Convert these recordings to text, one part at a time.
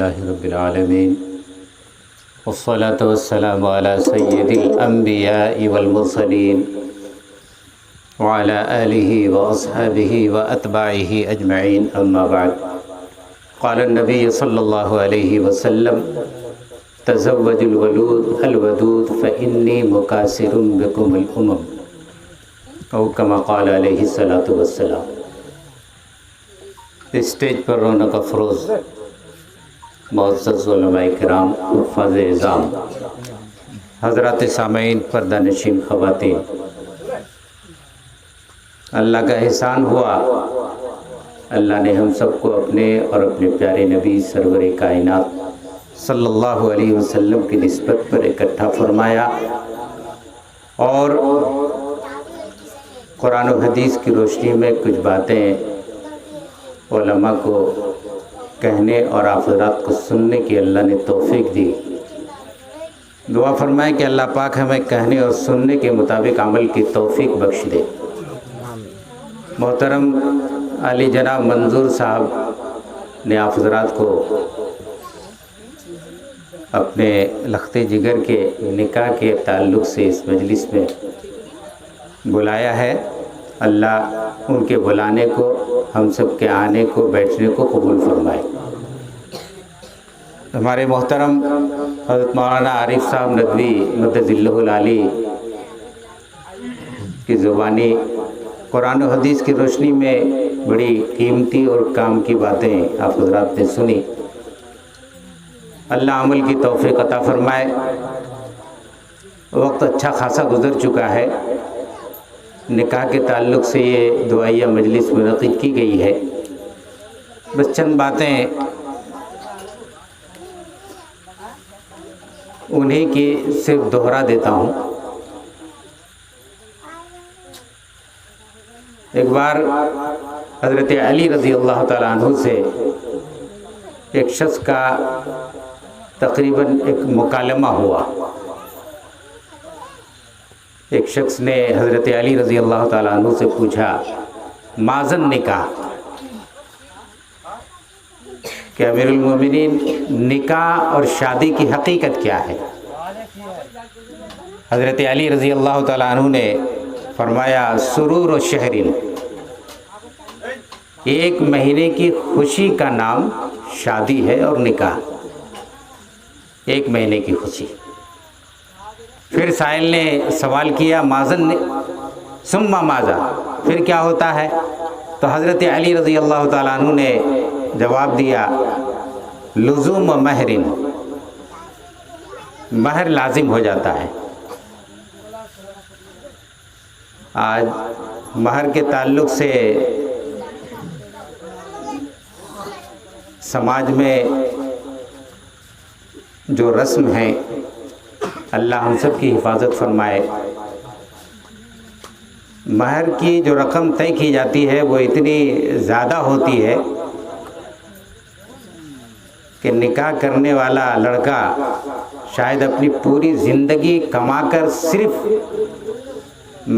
اللہ رب العالمین والصلاة والسلام على سید الانبیاء والمرسلین وعلى آلہ واصحابہ واتباعہ اجمعین اما بعد قال النبی صلی اللہ علیہ وسلم تزوج الودود فإنی مکاثر بکم الامم او کما قال علیہ الصلاۃ والسلام۔ اسٹیج پر رونق افروز معزز علماء کرام، حفاظ اعظام، حضرات سامعین، پردہ نشین خواتین، اللہ کا احسان ہوا، اللہ نے ہم سب کو اپنے اور اپنے پیارے نبی سرور کائنات صلی اللہ علیہ وسلم کی نسبت پر اکٹھا فرمایا اور قرآن و حدیث کی روشنی میں کچھ باتیں علماء کو کہنے اور آپ حضرات کو سننے کی اللہ نے توفیق دی۔ دعا فرمائے کہ اللہ پاک ہمیں کہنے اور سننے کے مطابق عمل کی توفیق بخش دے۔ محترم علی جناب منظور صاحب نے آپ حضرات کو اپنے لخت جگر کے نکاح کے تعلق سے اس مجلس میں بلایا ہے۔ اللہ ان کے بلانے کو، ہم سب کے آنے کو، بیٹھنے کو قبول فرمائے۔ ہمارے محترم حضرت مولانا عارف صاحب ندوی مدد اللہ العالی کی زبانی قرآن و حدیث کی روشنی میں بڑی قیمتی اور کام کی باتیں آپ حضرات نے سنی۔ اللہ عمل کی توفیق عطا فرمائے۔ وقت اچھا خاصا گزر چکا ہے، نکاح کے تعلق سے یہ دعائیہ مجلس منعقد کی گئی ہے۔ بس چند باتیں انہیں کی صرف دوہرا دیتا ہوں۔ ایک بار حضرت علی رضی اللہ تعالیٰ عنہ سے ایک شخص کا تقریباً ایک مکالمہ ہوا۔ ایک شخص نے حضرت علی رضی اللہ تعالیٰ عنہ سے پوچھا، مازن نکاح، کہ امیر المومنین نکاح اور شادی کی حقیقت کیا ہے؟ حضرت علی رضی اللہ تعالیٰ عنہ نے فرمایا، سرور و شہرین، ایک مہینے کی خوشی کا نام شادی ہے اور نکاح، ایک مہینے کی خوشی۔ پھر سائل نے سوال کیا، مازن ثم ماذا، پھر کیا ہوتا ہے؟ تو حضرت علی رضی اللہ تعالیٰ عنہ نے جواب دیا، لزوم مہرن، مہر لازم ہو جاتا ہے۔ آج مہر کے تعلق سے سماج میں جو رسم ہے، اللہ ہم سب کی حفاظت فرمائے۔ مہر کی جو رقم طے کی جاتی ہے وہ اتنی زیادہ ہوتی ہے کہ نکاح کرنے والا لڑکا شاید اپنی پوری زندگی کما کر صرف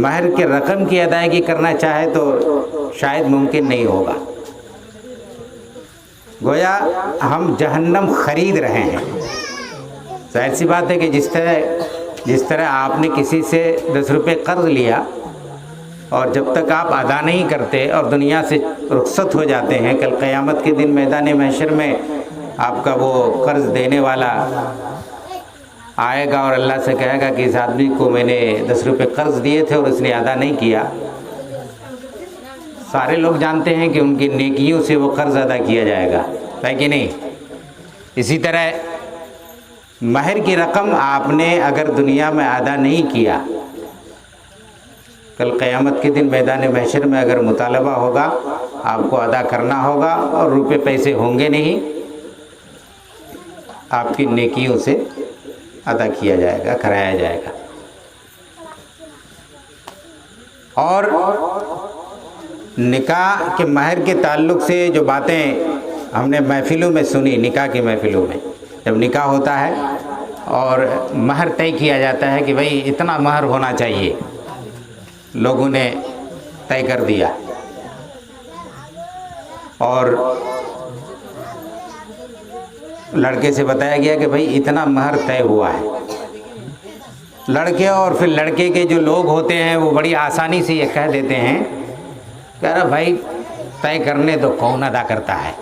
مہر کے رقم کی ادائیگی کرنا چاہے تو شاید ممکن نہیں ہوگا۔ گویا ہم جہنم خرید رہے ہیں۔ ظاہر سی بات ہے کہ جس طرح آپ نے کسی سے 10 روپے قرض لیا اور جب تک آپ ادا نہیں کرتے اور دنیا سے رخصت ہو جاتے ہیں، کل قیامت کے دن میدان محشر میں آپ کا وہ قرض دینے والا آئے گا اور اللہ سے کہے گا کہ اس آدمی کو میں نے 10 روپے قرض دیے تھے اور اس نے ادا نہیں کیا۔ سارے لوگ جانتے ہیں کہ ان کی نیکیوں سے وہ قرض ادا کیا جائے گا، ہے کہ نہیں؟ اسی طرح مہر کی رقم آپ نے اگر دنیا میں ادا نہیں کیا، کل قیامت کے دن میدان محشر میں اگر مطالبہ ہوگا آپ کو ادا کرنا ہوگا اور روپے پیسے ہوں گے نہیں، آپ کی نیکیوں سے ادا کیا جائے گا، کرایا جائے گا۔ اور نکاح کے مہر کے تعلق سے جو باتیں ہم نے محفلوں میں سنی، نکاح کی محفلوں میں جب نکاح ہوتا ہے اور مہر طے کیا جاتا ہے کہ بھئی اتنا مہر ہونا چاہیے، لوگوں نے طے کر دیا اور لڑکے سے بتایا گیا کہ بھائی اتنا مہر طے ہوا ہے. لڑکے اور پھر لڑکے کے جو لوگ ہوتے ہیں وہ بڑی آسانی سے یہ کہہ دیتے ہیں کہ ارے بھائی طے کرنے تو کون ادا کرتا ہے.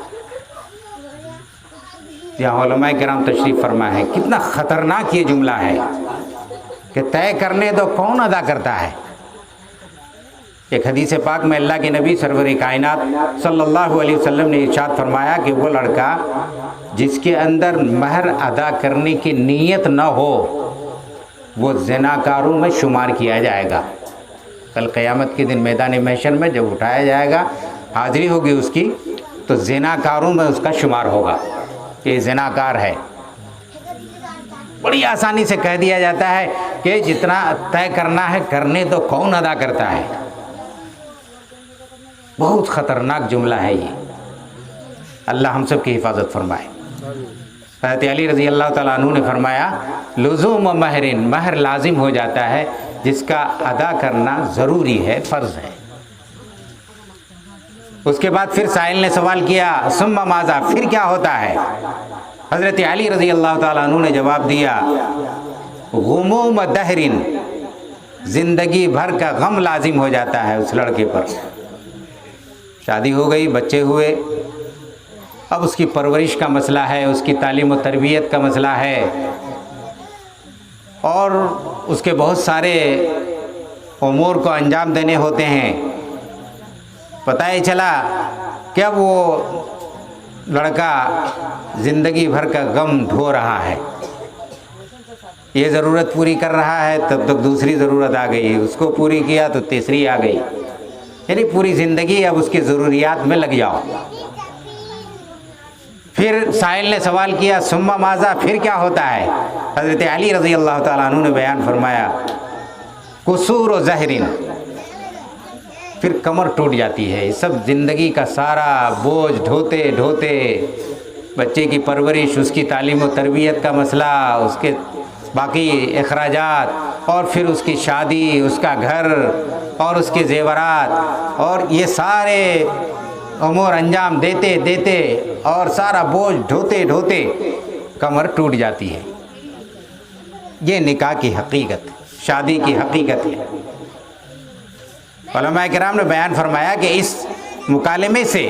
یہاں علماء کرام تشریف فرما ہے. کتنا خطرناک یہ جملہ ہے کہ طے کرنے تو کون ادا کرتا ہے. ایک حدیث پاک میں اللہ کے نبی سرور کائنات صلی اللہ علیہ وسلم نے ارشاد فرمایا کہ وہ لڑکا جس کے اندر مہر ادا کرنے کی نیت نہ ہو وہ زناکاروں میں شمار کیا جائے گا. کل قیامت کے دن میدان محشر میں جب اٹھایا جائے گا, حاضری ہوگی اس کی, تو زناکاروں میں اس کا شمار ہوگا کہ زناکار ہے. بڑی آسانی سے کہہ دیا جاتا ہے کہ جتنا طے کرنا ہے کرنے تو کون ادا کرتا ہے. بہت خطرناک جملہ ہے یہ. اللہ ہم سب کی حفاظت فرمائے. حضرت علی رضی اللہ تعالیٰ عنہ نے فرمایا لزوم مہرن, مہر لازم ہو جاتا ہے جس کا ادا کرنا ضروری ہے, فرض ہے. اس کے بعد پھر سائل نے سوال کیا ثم ماذا, پھر کیا ہوتا ہے؟ حضرت علی رضی اللہ تعالیٰ عنہ نے جواب دیا غموم دہرن, زندگی بھر کا غم لازم ہو جاتا ہے اس لڑکے پر. شادی ہو گئی, بچے ہوئے, اب اس کی پرورش کا مسئلہ ہے, اس کی تعلیم و تربیت کا مسئلہ ہے, اور اس کے بہت سارے امور کو انجام دینے ہوتے ہیں. پتہ ہی چلا کہ اب وہ لڑکا زندگی بھر کا غم ڈھو رہا ہے. یہ ضرورت پوری کر رہا ہے تب تک دوسری ضرورت آ گئی, اس کو پوری کیا تو تیسری آ گئی. یعنی پوری زندگی اب اس کی ضروریات میں لگ جاؤ. پھر سائل نے سوال کیا ثم ماذا, پھر کیا ہوتا ہے؟ حضرت علی رضی اللہ تعالیٰ عنہ نے بیان فرمایا قصور و زہرن, پھر کمر ٹوٹ جاتی ہے. سب زندگی کا سارا بوجھ ڈھوتے ڈھوتے, بچے کی پرورش, اس کی تعلیم و تربیت کا مسئلہ, اس کے باقی اخراجات, اور پھر اس کی شادی, اس کا گھر اور اس کے زیورات, اور یہ سارے امور انجام دیتے دیتے اور سارا بوجھ ڈھوتے ڈھوتے کمر ٹوٹ جاتی ہے. یہ نکاح کی حقیقت, شادی کی حقیقت ہے. علماء کرام نے بیان فرمایا کہ اس مکالمے سے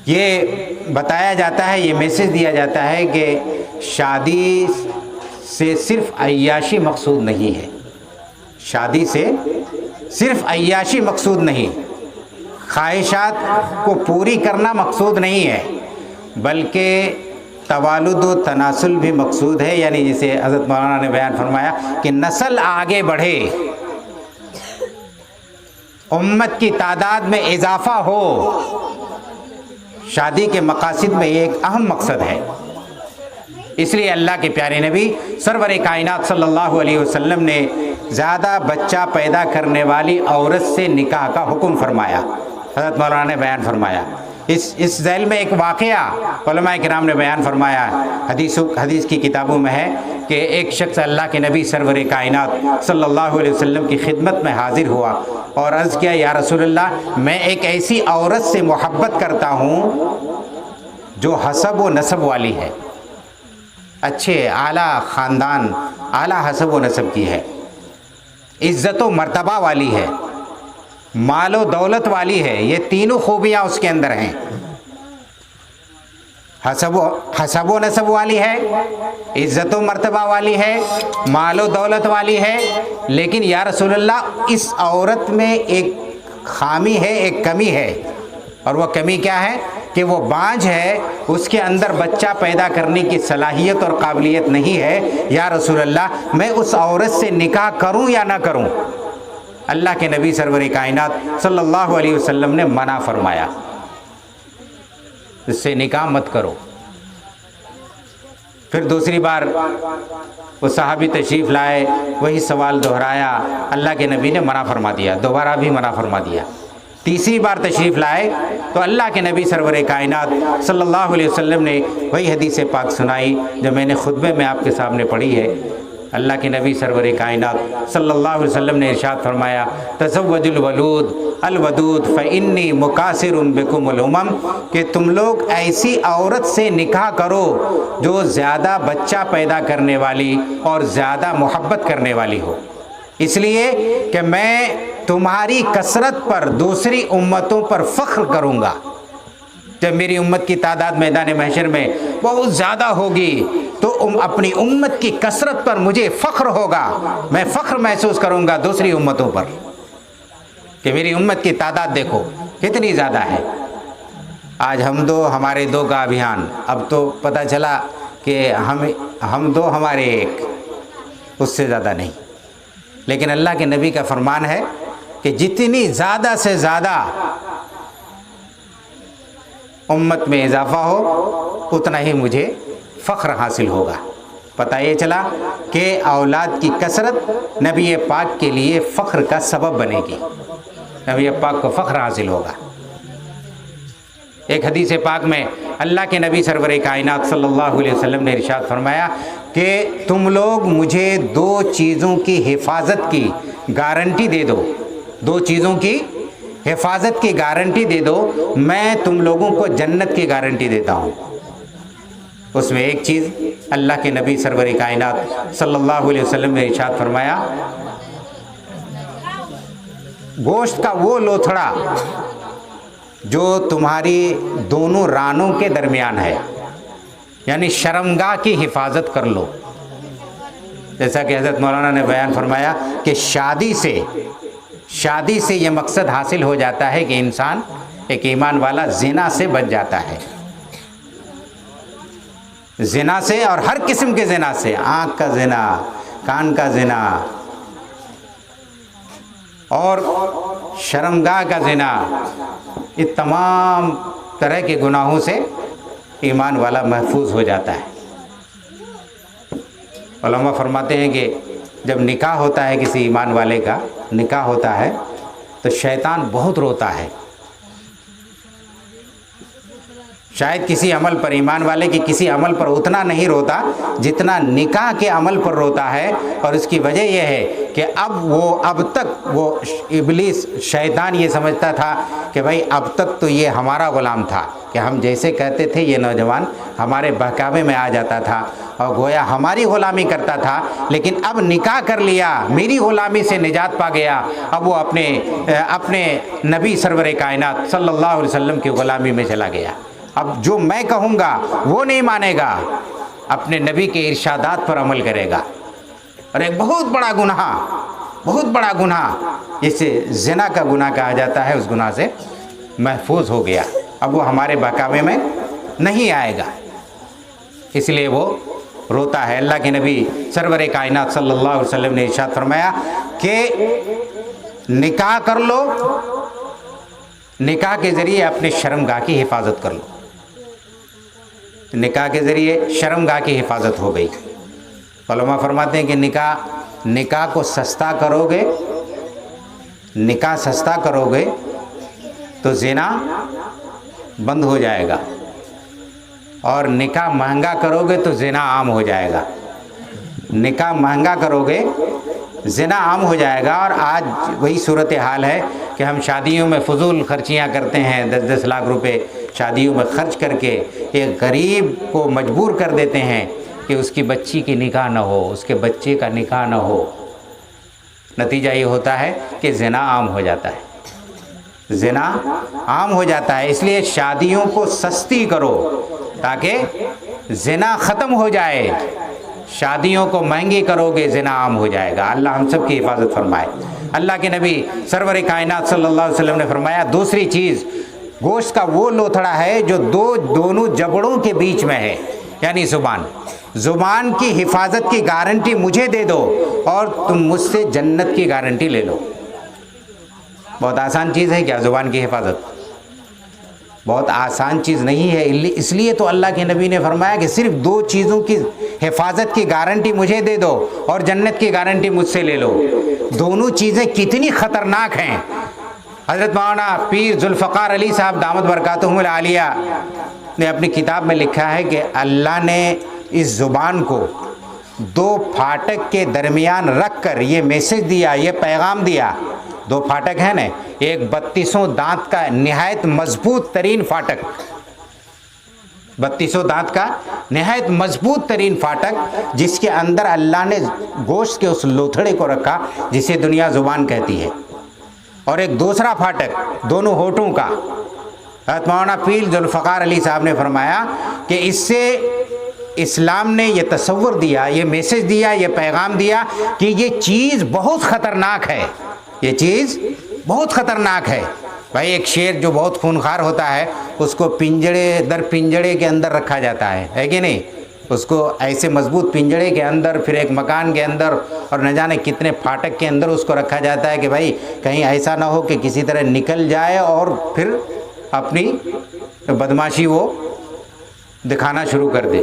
یہ بتایا جاتا ہے, یہ میسج دیا جاتا ہے کہ شادی سے صرف عیاشی مقصود نہیں ہے. شادی سے صرف عیاشی مقصود نہیں, خواہشات کو پوری کرنا مقصود نہیں ہے, بلکہ توالد و تناسل بھی مقصود ہے. یعنی جسے حضرت مولانا نے بیان فرمایا کہ نسل آگے بڑھے, امت کی تعداد میں اضافہ ہو. شادی کے مقاصد میں یہ ایک اہم مقصد ہے. اس لیے اللہ کے پیارے نبی سرور کائنات صلی اللہ علیہ وسلم نے زیادہ بچہ پیدا کرنے والی عورت سے نکاح کا حکم فرمایا. حضرت مولانا نے بیان فرمایا. اس ذیل میں ایک واقعہ علماء کرام نے بیان فرمایا, حدیث کی کتابوں میں ہے کہ ایک شخص اللہ کے نبی سرور کائنات صلی اللہ علیہ وسلم کی خدمت میں حاضر ہوا اور عرض کیا یا رسول اللہ, میں ایک ایسی عورت سے محبت کرتا ہوں جو حسب و نسب والی ہے, اچھے اعلیٰ خاندان, اعلیٰ حسب و نسب کی ہے, عزت و مرتبہ والی ہے, مال و دولت والی ہے. یہ تینوں خوبیاں اس کے اندر ہیں. حسب و نسب والی ہے, عزت و مرتبہ والی ہے, مال و دولت والی ہے. لیکن یا رسول اللہ اس عورت میں ایک خامی ہے, ایک کمی ہے, اور وہ کمی کیا ہے کہ وہ بانجھ ہے, اس کے اندر بچہ پیدا کرنے کی صلاحیت اور قابلیت نہیں ہے. یا رسول اللہ میں اس عورت سے نکاح کروں یا نہ کروں؟ اللہ کے نبی سرور کائنات صلی اللہ علیہ وسلم نے منع فرمایا, اس سے نکاح مت کرو. پھر دوسری بار وہ صحابی تشریف لائے, وہی سوال دہرایا, اللہ کے نبی نے منع فرما دیا, دوبارہ بھی منع فرما دیا. تیسری بار تشریف لائے تو اللہ کے نبی سرور کائنات صلی اللہ علیہ وسلم نے وہی حدیث پاک سنائی جو میں نے خطبے میں آپ کے سامنے پڑھی ہے اللہ کے نبی سرور کائنات صلی اللہ علیہ وسلم نے ارشاد فرمایا تزوج الولود الودود فإنی مکاثر بکم الامم، کہ تم لوگ ایسی عورت سے نکاح کرو جو زیادہ بچہ پیدا کرنے والی اور زیادہ محبت کرنے والی ہو، اس لیے کہ میں تمہاری کثرت پر دوسری امتوں پر فخر کروں گا۔ جب میری امت کی تعداد میدان محشر میں بہت زیادہ ہوگی تو اپنی امت کی کثرت پر مجھے فخر ہوگا، میں فخر محسوس کروں گا دوسری امتوں پر کہ میری امت کی تعداد دیکھو کتنی زیادہ ہے۔ آج ہم دو ہمارے دو کا ابھیان، اب تو پتہ چلا کہ ہم دو ہمارے ایک، اس سے زیادہ نہیں، لیکن اللہ کے نبی کا فرمان ہے کہ جتنی زیادہ سے زیادہ امت میں اضافہ ہو اتنا ہی مجھے فخر حاصل ہوگا۔ پتہ یہ چلا کہ اولاد کی کثرت نبی پاک کے لیے فخر کا سبب بنے گی، نبی پاک کو فخر حاصل ہوگا۔ ایک حدیث پاک میں اللہ کے نبی سرور کائنات صلی اللہ علیہ وسلم نے ارشاد فرمایا کہ تم لوگ مجھے دو چیزوں کی حفاظت کی گارنٹی دے دو، دو چیزوں کی حفاظت کی گارنٹی دے دو، میں تم لوگوں کو جنت کی گارنٹی دیتا ہوں۔ اس میں ایک چیز اللہ کے نبی سرور کائنات صلی اللہ علیہ وسلم نے ارشاد فرمایا گوشت کا وہ لوتھڑا جو تمہاری دونوں رانوں کے درمیان ہے، یعنی شرمگاہ کی حفاظت کر لو۔ جیسا کہ حضرت مولانا نے بیان فرمایا کہ شادی سے یہ مقصد حاصل ہو جاتا ہے کہ انسان ایک ایمان والا زنا سے بچ جاتا ہے، زنا سے اور ہر قسم کے زنا سے، آنکھ کا زنا، کان کا زنا اور شرمگاہ کا زنا، یہ تمام طرح کے گناہوں سے ایمان والا محفوظ ہو جاتا ہے۔ علماء فرماتے ہیں کہ جب نکاح ہوتا ہے کسی ایمان والے کا نکاح ہوتا ہے تو شیطان بہت روتا ہے، شاید کسی عمل پر، ایمان والے کے کسی عمل پر اتنا نہیں روتا جتنا نکاح کے عمل پر روتا ہے، اور اس کی وجہ یہ ہے کہ اب تک وہ ابلیس شیطان یہ سمجھتا تھا کہ بھائی اب تک تو یہ ہمارا غلام تھا، کہ ہم جیسے کہتے تھے یہ نوجوان ہمارے بہکاوے میں آ جاتا تھا اور گویا ہماری غلامی کرتا تھا، لیکن اب نکاح کر لیا، میری غلامی سے نجات پا گیا، اب وہ اپنے نبی سرور کائنات صلی اللہ علیہ وسلم کی غلامی میں چلا گیا۔ اب جو میں کہوں گا وہ نہیں مانے گا، اپنے نبی کے ارشادات پر عمل کرے گا، اور ایک بہت بڑا گناہ جسے زنا کا گناہ کہا جاتا ہے، اس گناہ سے محفوظ ہو گیا، اب وہ ہمارے بہکاوے میں نہیں آئے گا، اس لیے وہ روتا ہے۔ اللہ کے نبی سرور کائنات صلی اللہ علیہ وسلم نے ارشاد فرمایا کہ نکاح کر لو، نکاح کے ذریعے اپنے شرمگاہ کی حفاظت کر لو، نکاح کے ذریعے شرمگاہ کی حفاظت ہو گئی۔ علماء فرماتے ہیں کہ نکاح کو سستا کرو گے، نکاح سستا کرو گے تو زنا بند ہو جائے گا، اور نکاح مہنگا کرو گے تو زنا عام ہو جائے گا، نکاح مہنگا کرو گے زنا عام ہو جائے گا۔ اور آج وہی صورتحال ہے کہ ہم شادیوں میں فضول خرچیاں کرتے ہیں، 10-10 لاکھ روپے شادیوں میں خرچ کر کے ایک غریب کو مجبور کر دیتے ہیں کہ اس کی بچی کی نکاح نہ ہو، اس کے بچے کا نکاح نہ ہو، نتیجہ یہ ہوتا ہے کہ زنا عام ہو جاتا ہے، زنا عام ہو جاتا ہے۔ اس لیے شادیوں کو سستی کرو تاکہ زنا ختم ہو جائے، شادیوں کو مہنگی کرو گے زنا عام ہو جائے گا۔ اللہ ہم سب کی حفاظت فرمائے۔ اللہ کے نبی سرور کائنات صلی اللہ علیہ وسلم نے فرمایا دوسری چیز گوشت کا وہ لوتھڑا ہے جو دونوں جبڑوں کے بیچ میں ہے، یعنی زبان کی حفاظت کی گارنٹی مجھے دے دو اور تم مجھ سے جنت کی گارنٹی لے لو۔ بہت آسان چیز ہے کیا زبان کی حفاظت؟ بہت آسان چیز نہیں ہے، اس لیے تو اللہ کے نبی نے فرمایا کہ صرف دو چیزوں کی حفاظت کی گارنٹی مجھے دے دو اور جنت کی گارنٹی مجھ سے لے لو۔ دونوں چیزیں کتنی خطرناک ہیں۔ حضرت مولانا پیر ذوالفقار علی صاحب دامت برکاتہم العالیہ نے اپنی کتاب میں لکھا ہے کہ اللہ نے اس زبان کو دو پھاٹک کے درمیان رکھ کر یہ میسج دیا، یہ پیغام دیا. دو پھاٹک ہیں نا، ایک 32 دانت کا نہایت مضبوط ترین پھاٹک، 32 دانت کا نہایت مضبوط ترین پھاٹک، جس کے اندر اللہ نے گوشت کے اس لوتھڑے کو رکھا جسے دنیا زبان کہتی ہے. اور ایک دوسرا پھاٹک دونوں ہونٹوں کا. حضرت مولانا پیر ذوالفقار علی صاحب نے فرمایا کہ اس سے اسلام نے یہ تصور دیا، یہ میسج دیا، یہ پیغام دیا کہ یہ چیز بہت خطرناک ہے، یہ چیز بہت خطرناک ہے. بھائی ایک شیر جو بہت خونخوار ہوتا ہے اس کو پنجڑے در پنجڑے کے اندر رکھا جاتا ہے کہ نہیں؟ اس کو ایسے مضبوط پنجڑے کے اندر، پھر ایک مکان کے اندر، اور نہ جانے کتنے پھاٹک کے اندر اس کو رکھا جاتا ہے کہ بھائی کہیں ایسا نہ ہو کہ کسی طرح نکل جائے اور پھر اپنی بدماشی وہ دکھانا شروع کر دے.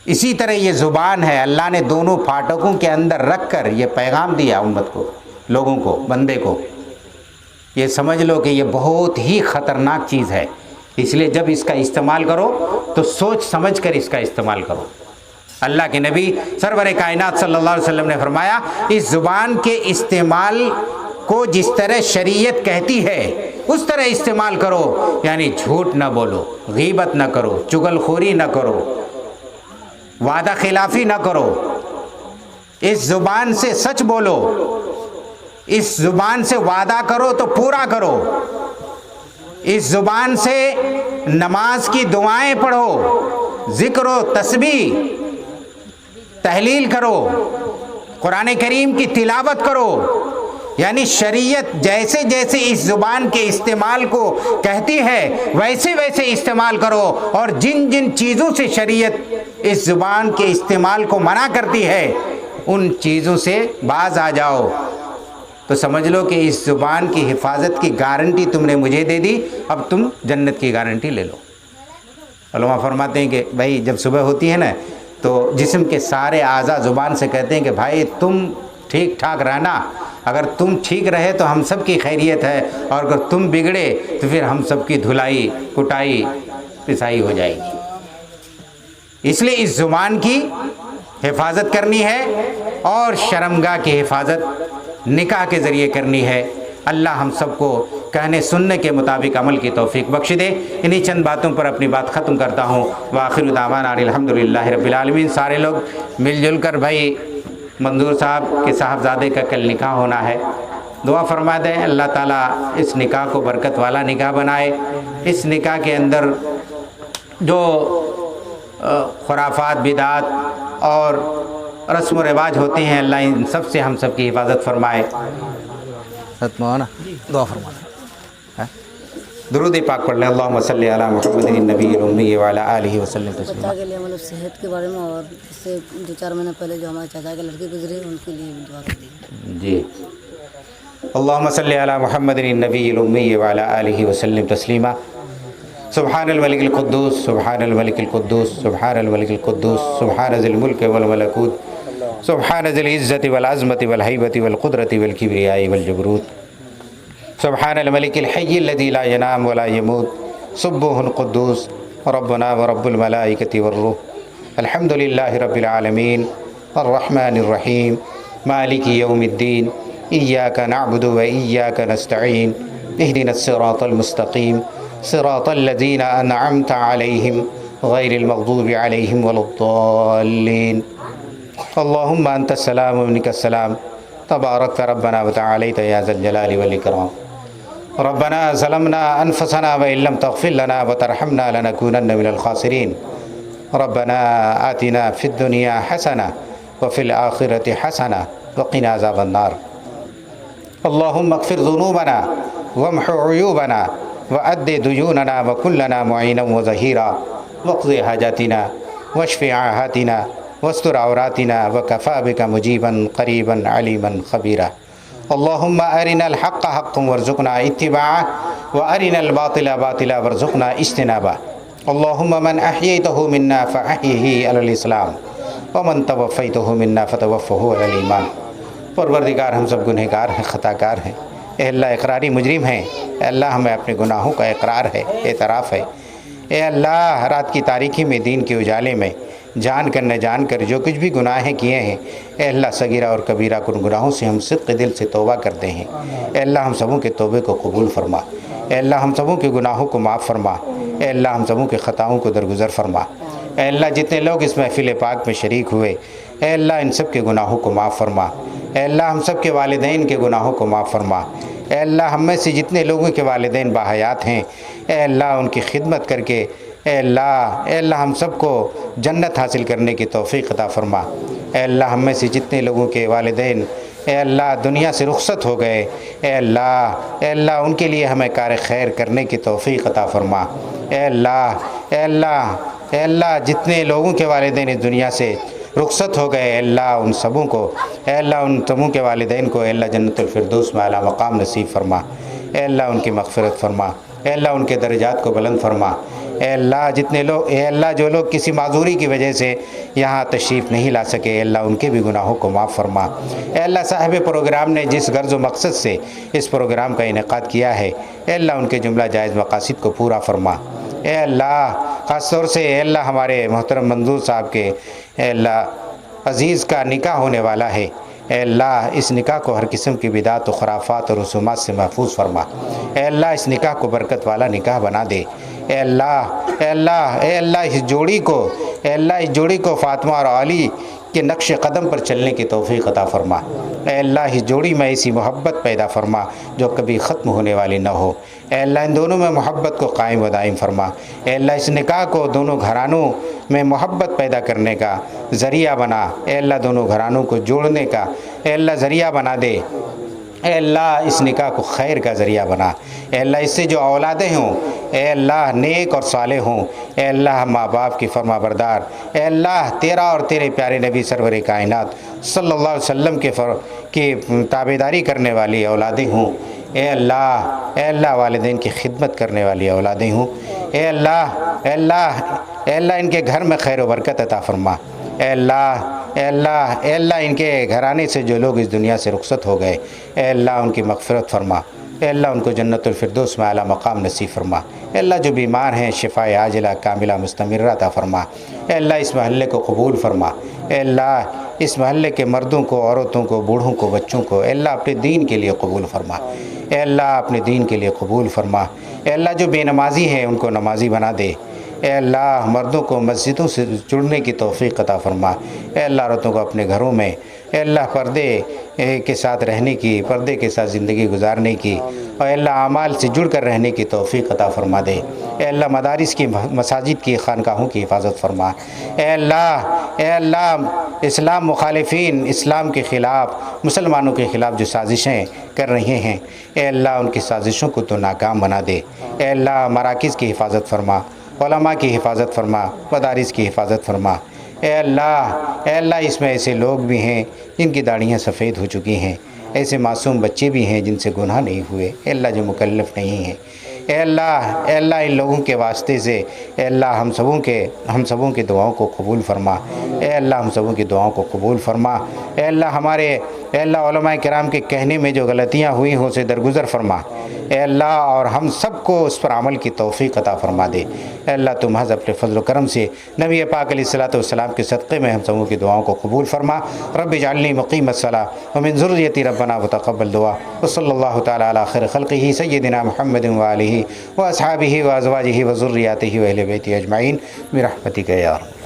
اسی طرح یہ زبان ہے، اللہ نے دونوں پھاٹکوں کے اندر رکھ کر یہ پیغام دیا امت کو، لوگوں کو، بندے کو. یہ سمجھ لو کہ یہ بہت ہی خطرناک چیز ہے، اس لیے جب اس کا استعمال کرو تو سوچ سمجھ کر اس کا استعمال کرو. اللہ کے نبی سرور کائنات صلی اللہ علیہ وسلم نے فرمایا اس زبان کے استعمال کو جس طرح شریعت کہتی ہے اس طرح استعمال کرو، یعنی جھوٹ نہ بولو، غیبت نہ کرو، چغل خوری نہ کرو، وعدہ خلافی نہ کرو. اس زبان سے سچ بولو، اس زبان سے وعدہ کرو تو پورا کرو، اس زبان سے نماز کی دعائیں پڑھو، ذکر و تسبیح تحلیل کرو، قرآن کریم کی تلاوت کرو. یعنی شریعت جیسے جیسے اس زبان کے استعمال کو کہتی ہے ویسے ویسے استعمال کرو، اور جن جن چیزوں سے شریعت اس زبان کے استعمال کو منع کرتی ہے ان چیزوں سے باز آ جاؤ. تو سمجھ لو کہ اس زبان کی حفاظت کی گارنٹی تم نے مجھے دے دی، اب تم جنت کی گارنٹی لے لو. علماء فرماتے ہیں کہ بھائی جب صبح ہوتی ہے نا تو جسم کے سارے اعضاء زبان سے کہتے ہیں کہ بھائی تم ٹھیک ٹھاک رہنا، اگر تم ٹھیک رہے تو ہم سب کی خیریت ہے، اور اگر تم بگڑے تو پھر ہم سب کی دھلائی کٹائی پسائی ہو جائے گی. اس لیے اس زبان کی حفاظت کرنی ہے، اور شرمگاہ کی حفاظت نکاح کے ذریعے کرنی ہے. اللہ ہم سب کو کہنے سننے کے مطابق عمل کی توفیق بخش دے. انہی چند باتوں پر اپنی بات ختم کرتا ہوں. وآخر دعوانا الحمدللہ رب العالمین. سارے لوگ مل جل کر بھائی منظور صاحب کے صاحبزادے کا کل نکاح ہونا ہے، دعا فرما دیں اللہ تعالیٰ اس نکاح کو برکت والا نکاح بنائے. اس نکاح کے اندر جو خرافات، بدعات اور رسم و رواج ہوتے ہیں اللہ ان سب سے ہم سب کی حفاظت فرمائے. مولانا دعا فرمائے، درود پاک پڑھ لیں. اللہم صلی علی محمد النبی الامی وعلی آلہ وسلم تسلیما. بچہ کے لیے مطلب صحت کے بارے میں، اور اس سے 2-4 مہینے پہلے جو ہمارے چاچا کے لڑکی گزری ان کے لیے بھی دعا کر دی. جی اللہم صلی علی محمد النبی الامی وعلی آلہ وسلم تسلیما. سبحان الملک القدوس، سبحان الملک القدوس، سبحان الملک القدوس، سبحان ذی الملک والملکوت، سبحان ذی العزت والعظمت والہیبت والقدرت والکبریاء والجبروت، سبحان الملک الحی الذی لا ینام ولا یموت، سبوح القدوس ربنا ورب الملائکۃ والروح. الحمد للہ رب العالمین الرحمن الرحیم مالک یوم الدین. ایاک نعبد و ایاک نستعین. اہدنا الصراط المستقیم صراط الذین انعمت علیہم غیر المغضوب علیہم ولا الضالین. اللہم انت السلام و منک السلام تبارکت ربنا وتعالیت یا ذا الجلال والاکرام. ربنا ظلمنا انفسنا وان لم تغفر لنا وترحمنا لنکونن من الخاسرین. ربنا آتنا فی الدنیا حسنہ وفی الآخرۃ حسنہ وقنا عذاب النار. اللہم اغفر ذنوبنا وامح عیوبنا وعد دیوننا وکن لنا معینا وظہیرا واقض حاجاتنا واشف عاہاتنا واستر عوراتنا وکفا بک مجیبا قریبا علیما خبیرا. اللہم ارنا الحق حقا وارزقنا اتباعہ وارنا الباطل باطلا وارزقنا اجتنابہ. اللہم من احییتہ منا فاحیہ علی الاسلام ومن توفیتہ منا فتوفہ علی الایمان. پروردگار ہم سب گنہگار ہیں، خطا کار ہیں، اے اللہ اقراری مجرم ہیں. اے اللہ ہمیں اپنے گناہوں کا اقرار ہے، اعتراف ہے. اے اللہ رات کی تاریکی میں دین کے اجالے میں جان کر نہ جان کر جو کچھ بھی گناہیں کیے ہیں اے اللہ صغیرہ اور کبیرہ کن گناہوں سے ہم صدق دل سے توبہ کرتے ہیں۔ اے اللہ ہم سبوں کے توبے کو قبول فرما، اے اللہ ہم سبوں کے گناہوں کو معاف فرما، اے اللہ ہم سبوں کے خطاؤں کو درگزر فرما۔ اے اللہ جتنے لوگ اس محفل پاک میں شریک ہوئے اے اللہ ان سب کے گناہوں کو معاف فرما، اے اللہ ہم سب کے والدین کے گناہوں کو معاف فرما، اے اللہ ہم میں سے جتنے لوگوں کے والدین باحیات ہیں اے اللہ ان کی خدمت کر کے اے اللہ ہم سب کو جنت حاصل کرنے کی توفیق عطا فرما۔ اے اللہ ہم میں سے جتنے لوگوں کے والدین اے اللہ دنیا سے رخصت ہو گئے اے اللہ ان کے لیے ہمیں کار خیر کرنے کی توفیق عطا فرما۔ اے اللہ جتنے لوگوں کے والدین اس دنیا سے رخصت ہو گئے اے اللہ ان سبوں کو اے اللہ ان سبوں کے والدین کو اے اللہ جنت الفردوس میں اعلیٰ مقام نصیب فرما۔ اے اللہ ان کی مغفرت فرما، اے اللہ ان کے درجات کو بلند فرما۔ اے اللہ جتنے لوگ اے اللہ جو لوگ کسی معذوری کی وجہ سے یہاں تشریف نہیں لا سکے اے اللہ ان کے بھی گناہوں کو معاف فرما۔ اے اللہ صاحب پروگرام نے جس غرض و مقصد سے اس پروگرام کا انعقاد کیا ہے اے اللہ ان کے جملہ جائز مقاصد کو پورا فرما۔ اے اللہ خاص طور سے اے اللہ ہمارے محترم منظور صاحب کے اے اللہ عزیز کا نکاح ہونے والا ہے اے اللہ اس نکاح کو ہر قسم کی بدعت و خرافات اور رسومات سے محفوظ فرما۔ اے اللہ اس نکاح کو برکت والا نکاح بنا دے۔ اے اللہ اس جوڑی کو فاطمہ اور علی کے نقش قدم پر چلنے کی توفیق عطا فرما۔ اے اللہ اس جوڑی میں ایسی محبت پیدا فرما جو کبھی ختم ہونے والی نہ ہو۔ اے اللہ ان دونوں میں محبت کو قائم و دائم فرما۔ اے اللہ اس نکاح کو دونوں گھرانوں میں محبت پیدا کرنے کا ذریعہ بنا۔ اے اللہ دونوں گھرانوں کو جوڑنے کا اے اللہ ذریعہ بنا دے۔ اے اللہ اس نکاح کو خیر کا ذریعہ بنا۔ اے اللہ اس سے جو اولادیں ہوں اے اللہ نیک اور صالح ہوں۔ اے اللہ ماں باپ کی فرما بردار اے اللہ تیرا اور تیرے پیارے نبی سرور کائنات صلی اللہ علیہ وسلم کی تابعداری کرنے والی اولادیں ہوں۔ اے اللہ والدین کی خدمت کرنے والی اولادیں ہوں۔ اے اللہ ان کے گھر میں خیر و برکت عطا فرما۔ اے اللہ ان کے گھرانے سے جو لوگ اس دنیا سے رخصت ہو گئے اے اللہ ان کی مغفرت فرما۔ اے اللہ ان کو جنت الفردوس میں اعلیٰ مقام نصیب فرما۔ اے اللہ جو بیمار ہیں شفاء عاجلہ کاملہ مستمرہ عطا فرما۔ اے اللہ اس محلے کو قبول فرما۔ اے اللہ اس محلے کے مردوں کو عورتوں کو بوڑھوں کو بچوں کو اے اللہ اپنے دین کے لیے قبول فرما۔ اے اللہ اپنے دین کے لیے قبول فرما۔ اے اللہ جو بے نمازی ہیں ان کو نمازی بنا دے۔ اے اللہ مردوں کو مسجدوں سے جڑنے کی توفیق عطا فرما۔ اے اللہ عورتوں کو اپنے گھروں میں اے اللہ پردے کے ساتھ رہنے کی پردے کے ساتھ زندگی گزارنے کی اور اے اللہ اعمال سے جڑ کر رہنے کی توفیق عطا فرما دے۔ اے اللہ مدارس کی مساجد کی خانقاہوں کی حفاظت فرما۔ اے اللہ اسلام مخالفین اسلام کے خلاف مسلمانوں کے خلاف جو سازشیں کر رہے ہیں اے اللہ ان کی سازشوں کو تو ناکام بنا دے۔ اے اللہ مراکز کی حفاظت فرما، علماء کی حفاظت فرما، مدارس کی حفاظت فرما۔ اے اللہ اس میں ایسے لوگ بھی ہیں جن کی داڑھیاں سفید ہو چکی ہیں، ایسے معصوم بچے بھی ہیں جن سے گناہ نہیں ہوئے اے اللہ جو مکلف نہیں ہیں۔ اے اللہ ان لوگوں کے واسطے سے اے اللہ ہم سبوں کے دعاؤں کو قبول فرما۔ اے اللہ ہم سبوں کی دعاؤں کو قبول فرما۔ اے اللہ علماء کرام کے کہنے میں جو غلطیاں ہوئی ہوں اسے درگزر فرما۔ اے اللہ اور ہم سب کو اس پر عمل کی توفیق عطا فرما دے۔ اے اللہ تو محض اپنے فضل و کرم سے نبی پاک علیہ الصلوۃ والسلام کے صدقے میں ہم سبوں کی دعاؤں کو قبول فرما۔ رب اجعلنی مقیم الصلاۃ ومن ذریتی ربنا وتقبل دعا وصلی اللہ تعالی علی خیر خلقہ سیدنا محمد وآلہ واصحابہ وازواجہ وذریاتہ واہل بیتہ اجمعین برحمتک یا ارحم